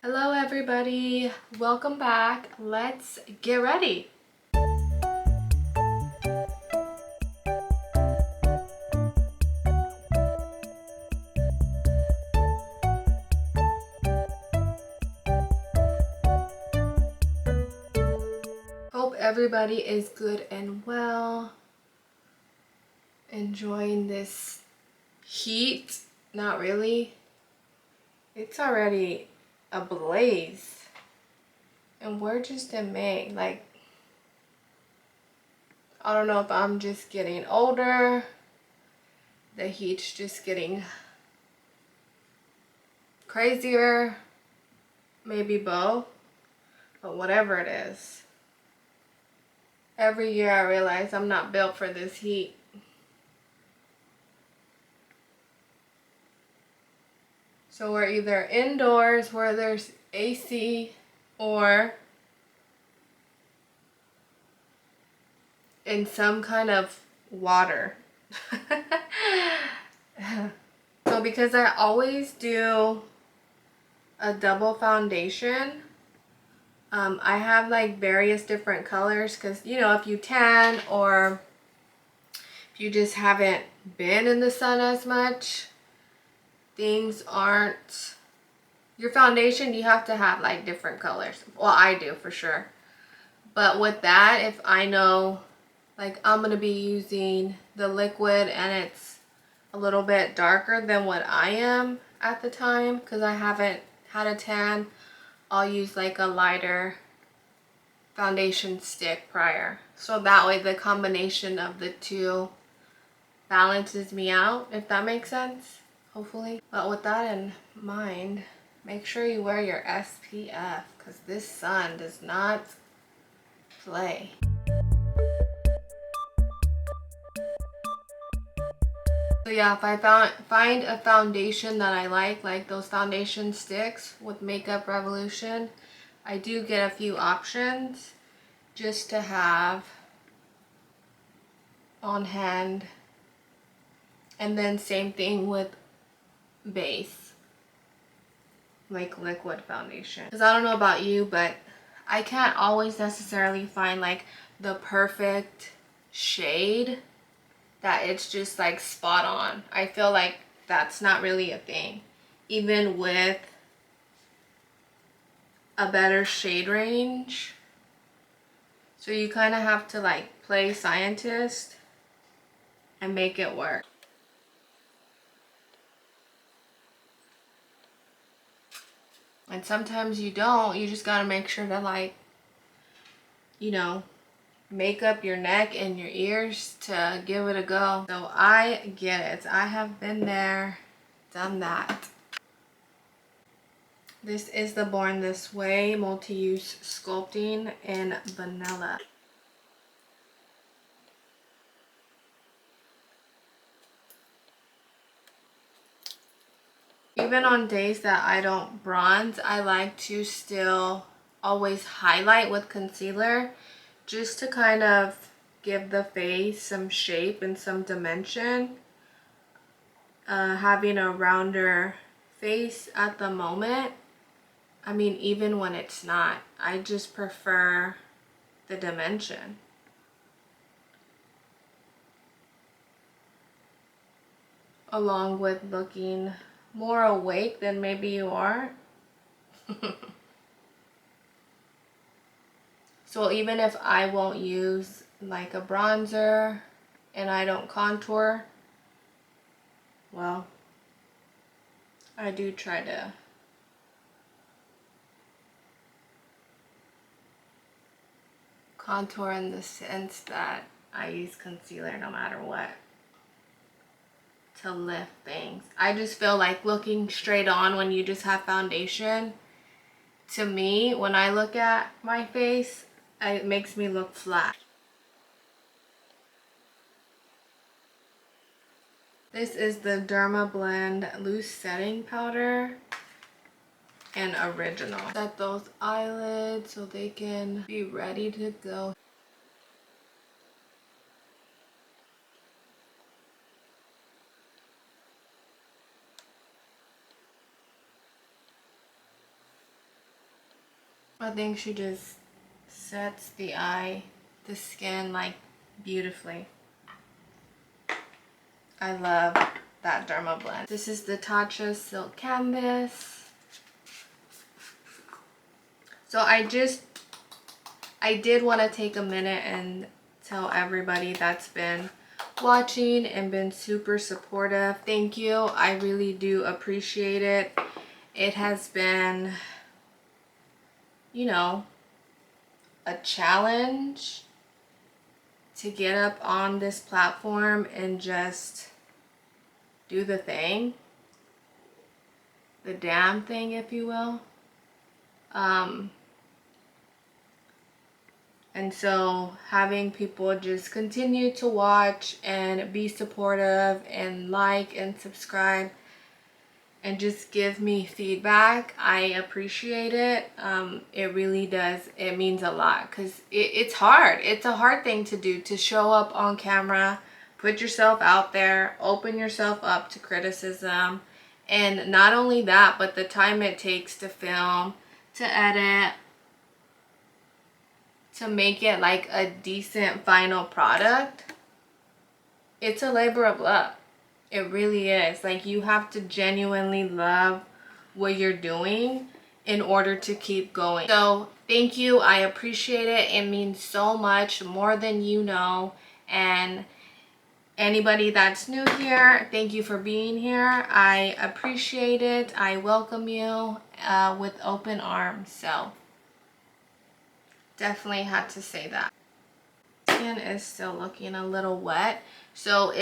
Hello everybody, welcome back. Let's get ready. Hope everybody is good and well. Enjoying this heat. Not really. It's already a blaze. And we're just in May. Like, I don't know if I'm just getting older. The heat's just getting crazier. Maybe both. But whatever it is. Every year I realize I'm not built for this heat. So we're either indoors where there's AC or in some kind of water. So because I always do a double foundation, I have like various different colors because, you know, if you tan or if you just haven't been in the sun as much, things aren't, your foundation, you have to have like different colors. Well, I do for sure. But with that, if I know like I'm going to be using the liquid and it's a little bit darker than what I am at the time because I haven't had a tan, I'll use like a lighter foundation stick prior. So that way the combination of the two balances me out, if that makes sense, hopefully. But with that in mind, make sure you wear your SPF because this sun does not play. So yeah, if I find a foundation that I like those foundation sticks with Makeup Revolution, I do get a few options just to have on hand. And then same thing with base, like liquid foundation. Because I don't know about you, but I can't always necessarily find like the perfect shade that it's just like spot on. I feel like that's not really a thing. Even with a better shade range. So you kind of have to like play scientist and make it work. And sometimes you don't. You just gotta make sure to like, you know, make up your neck and your ears to give it a go. So I get it. I have been there, done that. This is the Born This Way multi-use sculpting in vanilla. Even on days that I don't bronze, I like to still always highlight with concealer just to kind of give the face some shape and some dimension. Having a rounder face at the moment, I mean, even when it's not, I just prefer the dimension. Along with looking more awake than maybe you are. So even if I won't use like a bronzer and I don't contour, well, I do try to contour in the sense that I use concealer no matter what to lift things. I just feel like looking straight on when you just have foundation, to me, when I look at my face, it makes me look flat. This is the Dermablend Loose Setting Powder and Original. Set those eyelids so they can be ready to go. I think she just sets the skin like beautifully. I love that Derma blend. This is the Tatcha Silk Canvas. So I did want to take a minute and tell everybody that's been watching and been super supportive. Thank you. I really do appreciate it. It has been, you know, a challenge to get up on this platform and just do the thing, the damn thing, if you will. And so having people just continue to watch and be supportive and like and subscribe and just give me feedback, I appreciate it. It really does. It means a lot because it's hard. It's a hard thing to do, to show up on camera, put yourself out there, open yourself up to criticism. And not only that, but the time it takes to film, to edit, to make it like a decent final product. It's a labor of love. It really is. Like, you have to genuinely love what you're doing in order to keep going. So thank you. I appreciate it. It means so much, more than you know. And anybody that's new here, thank you for being here. I appreciate it. I welcome you with open arms. So definitely had to say that. Skin is still looking a little wet. So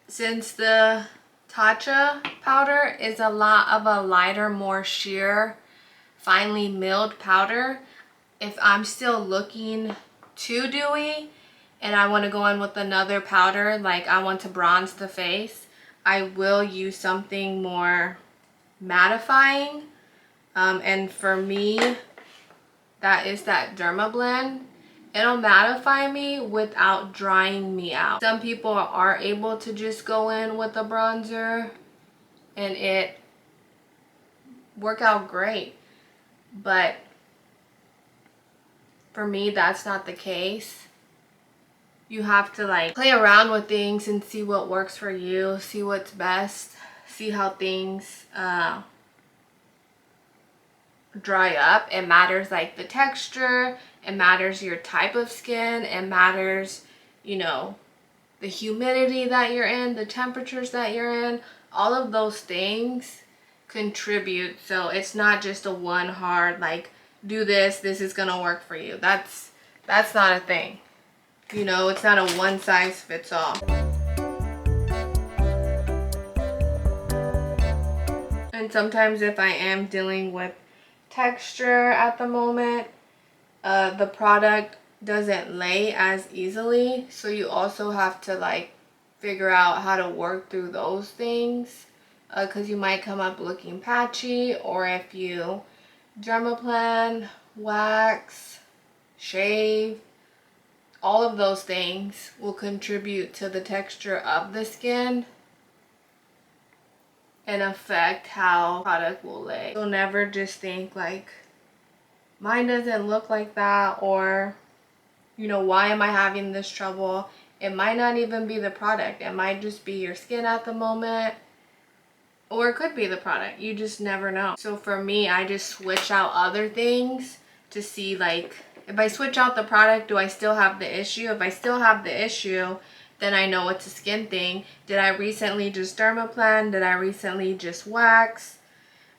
since the Tatcha powder is a lot of a lighter, more sheer, finely milled powder, if I'm still looking too dewy and I want to go in with another powder, like I want to bronze the face, I will use something more mattifying. And for me, that is that Derma blend. It'll mattify me without drying me out. Some people are able to just go in with a bronzer and it work out great. But for me, that's not the case. You have to like play around with things and see what works for you, see what's best, see how things dry up. It matters like the texture, it matters your type of skin, it matters, you know, the humidity that you're in, the temperatures that you're in. All of those things contribute. So it's not just a one hard like, do this is gonna work for you. That's not a thing. You know, it's not a one size fits all. And sometimes if I am dealing with texture at the moment, the product doesn't lay as easily, so you also have to like figure out how to work through those things, because you might come up looking patchy, or if you dermaplan, wax, shave, all of those things will contribute to the texture of the skin and affect how product will lay. So never just think like, mine doesn't look like that, or, you know, why am I having this trouble? It might not even be the product. It might just be your skin at the moment, or it could be the product. You just never know. So for me, I just switch out other things to see, like, if I switch out the product, do I still have the issue? If I still have the issue, then I know it's a skin thing. Did I recently just dermaplan? Did I recently just wax?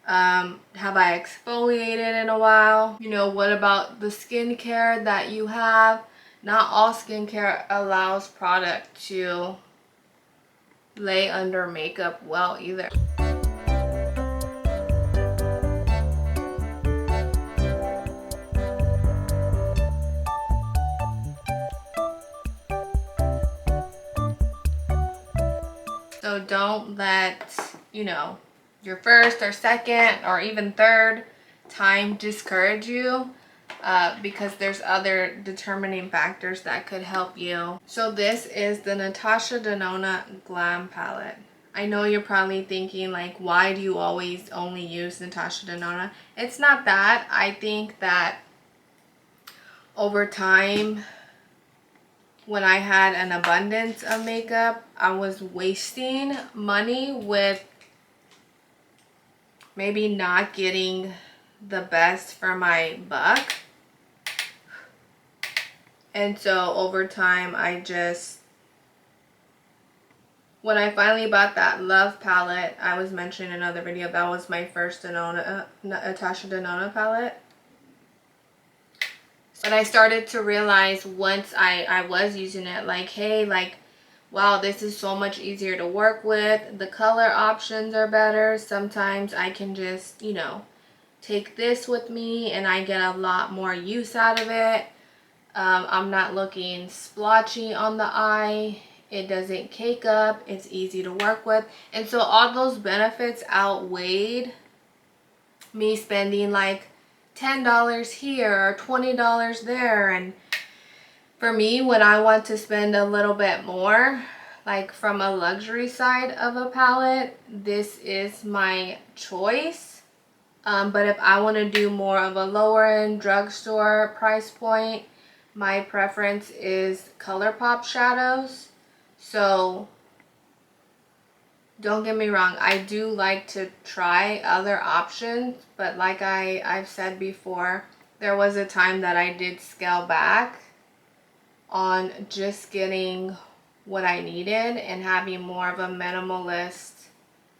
Have I exfoliated in a while? You know, what about the skincare that you have? Not all skincare allows product to lay under makeup well either. So don't let, you know, your first or second or even third time discourage you, because there's other determining factors that could help you. So this is the Natasha Denona Glam Palette. I know you're probably thinking like, why do you always only use Natasha Denona? It's not that. I think that over time, when I had an abundance of makeup, I was wasting money with maybe not getting the best for my buck. And so over time, when I finally bought that Love palette, I was mentioning in another video, that was my first Natasha Denona palette. But I started to realize once I was using it, like, hey, like, wow, this is so much easier to work with. The color options are better. Sometimes I can just, you know, take this with me and I get a lot more use out of it. I'm not looking splotchy on the eye. It doesn't cake up. It's easy to work with. And so all those benefits outweighed me spending like $10 here or $20 there. And for me, when I want to spend a little bit more, like from a luxury side of a palette, this is my choice. But if I want to do more of a lower end drugstore price point, my preference is ColourPop shadows. So don't get me wrong, I do like to try other options, but like I've said before, there was a time that I did scale back on just getting what I needed and having more of a minimalist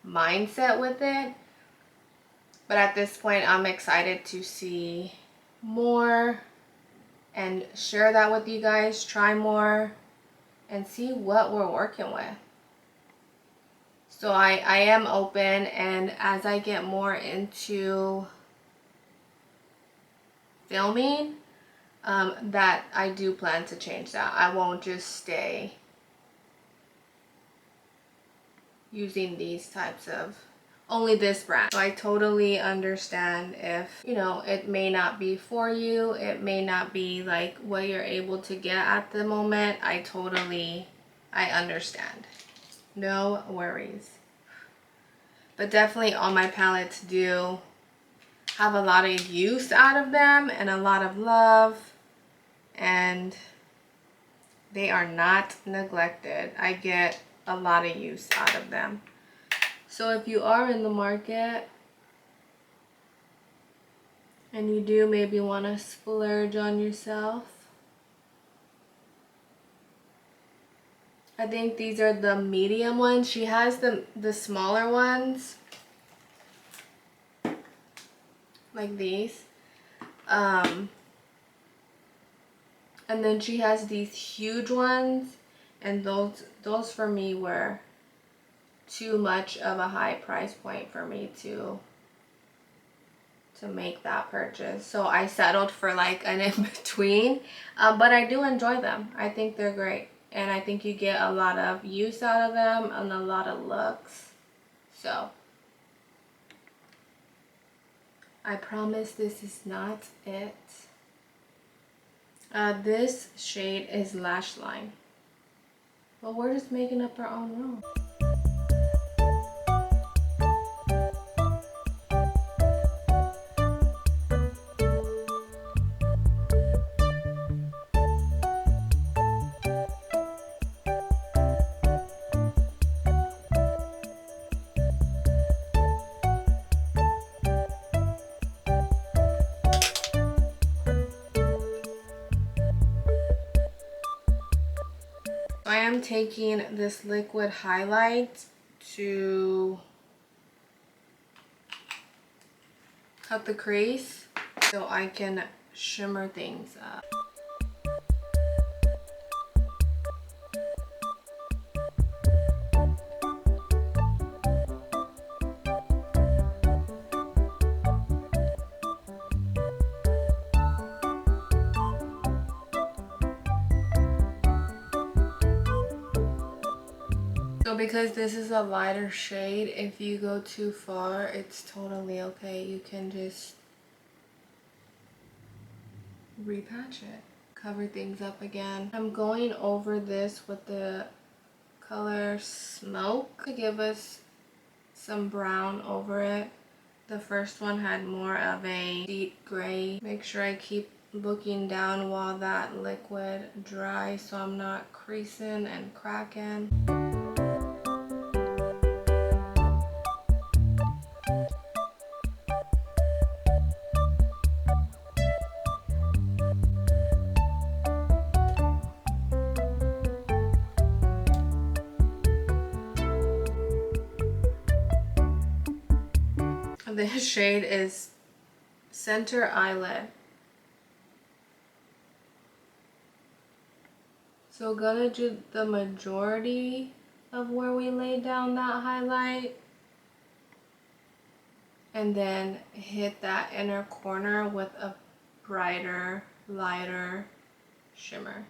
mindset with it. But at this point, I'm excited to see more and share that with you guys, try more, and see what we're working with. So I am open, and as I get more into filming, that I do plan to change that. I won't just stay using these types of, only this brand. So I totally understand if, you know, it may not be for you. It may not be like what you're able to get at the moment. I understand. No worries. But definitely all my palettes do have a lot of use out of them and a lot of love. And they are not neglected. I get a lot of use out of them. So if you are in the market and you do maybe want to splurge on yourself, I think these are the medium ones. She has the smaller ones, like these. And then she has these huge ones, and those for me were too much of a high price point for me to make that purchase. So I settled for like an in-between, but I do enjoy them. I think they're great, and I think you get a lot of use out of them and a lot of looks. So I promise this is not it. This shade is Lash Line. Well, we're just making up our own rules. I am taking this liquid highlight to cut the crease so I can shimmer things up. So because this is a lighter shade, if you go too far, it's totally okay. You can just repatch it, cover things up again. I'm going over this with the color Smoke to give us some brown over it. The first one had more of a deep gray. Make sure I keep looking down while that liquid dries so I'm not creasing and cracking. This shade is Center Eyelid. So gonna do the majority of where we laid down that highlight. And then hit that inner corner with a brighter, lighter shimmer.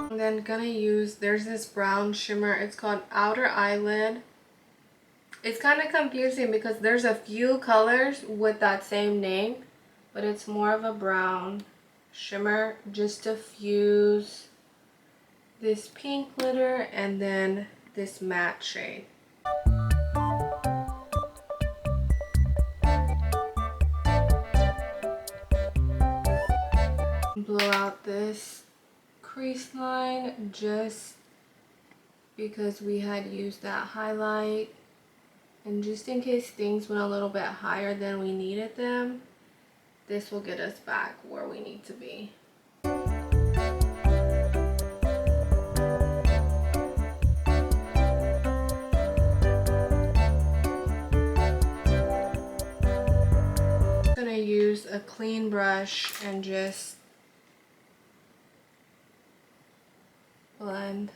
Then gonna use, there's this brown shimmer, it's called Outer Eyelid. It's kind of confusing because there's a few colors with that same name, but it's more of a brown shimmer just to fuse this pink glitter and then this matte shade. Blow out this crease line just because we had used that highlight, and just in case things went a little bit higher than we needed them, this will get us back where we need to be. I'm gonna use a clean brush and just blend.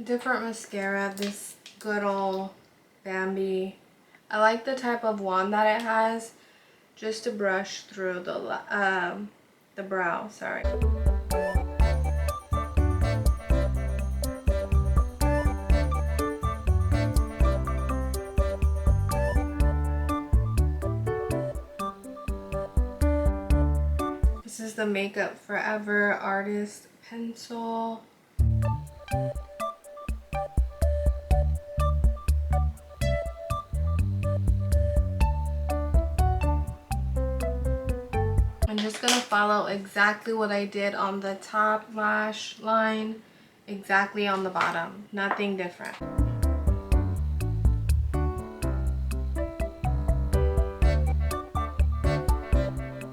Different mascara, this good old Bambi. I like the type of wand that it has, just to brush through the brow, sorry. This is the Makeup Forever Artist Pencil. I'm just going to follow exactly what I did on the top lash line, exactly on the bottom, nothing different.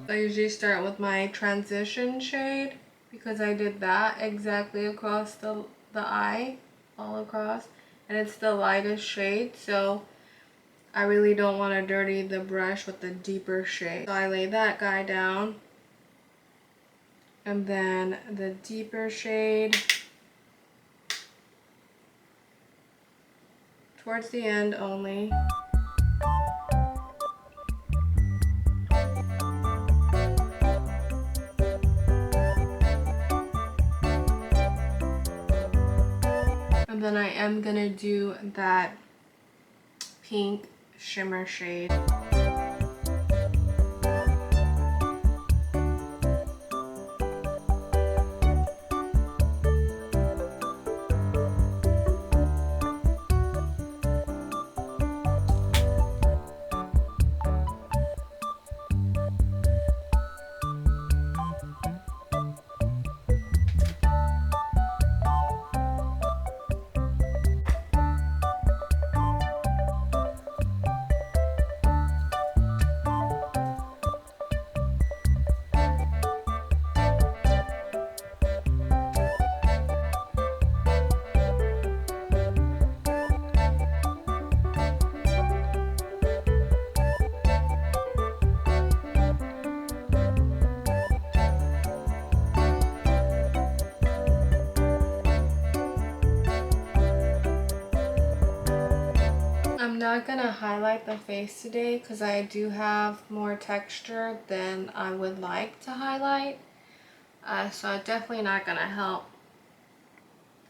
I usually start with my transition shade because I did that exactly across the eye, all across, and it's the lightest shade, so I really don't want to dirty the brush with the deeper shade. So I lay that guy down, and then the deeper shade towards the end only. And then I am gonna do that pink shimmer shade. I'm not gonna highlight the face today because I do have more texture than I would like to highlight. So I'm definitely not gonna help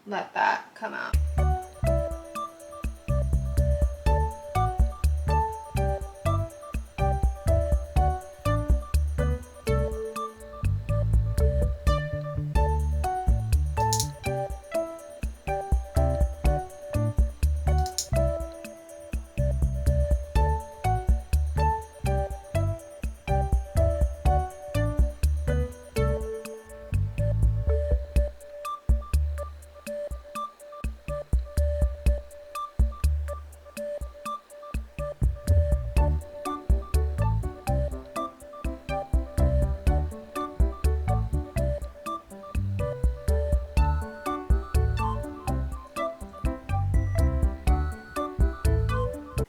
let that come out.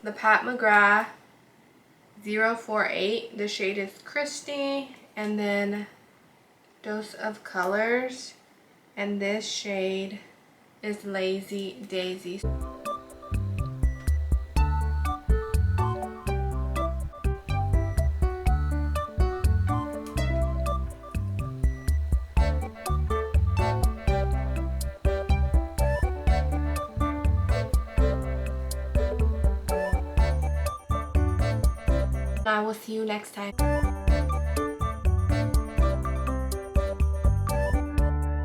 The Pat McGrath 048, the shade is Christy, and then Dose of Colors, and this shade is Lazy Daisy. I will see you next time.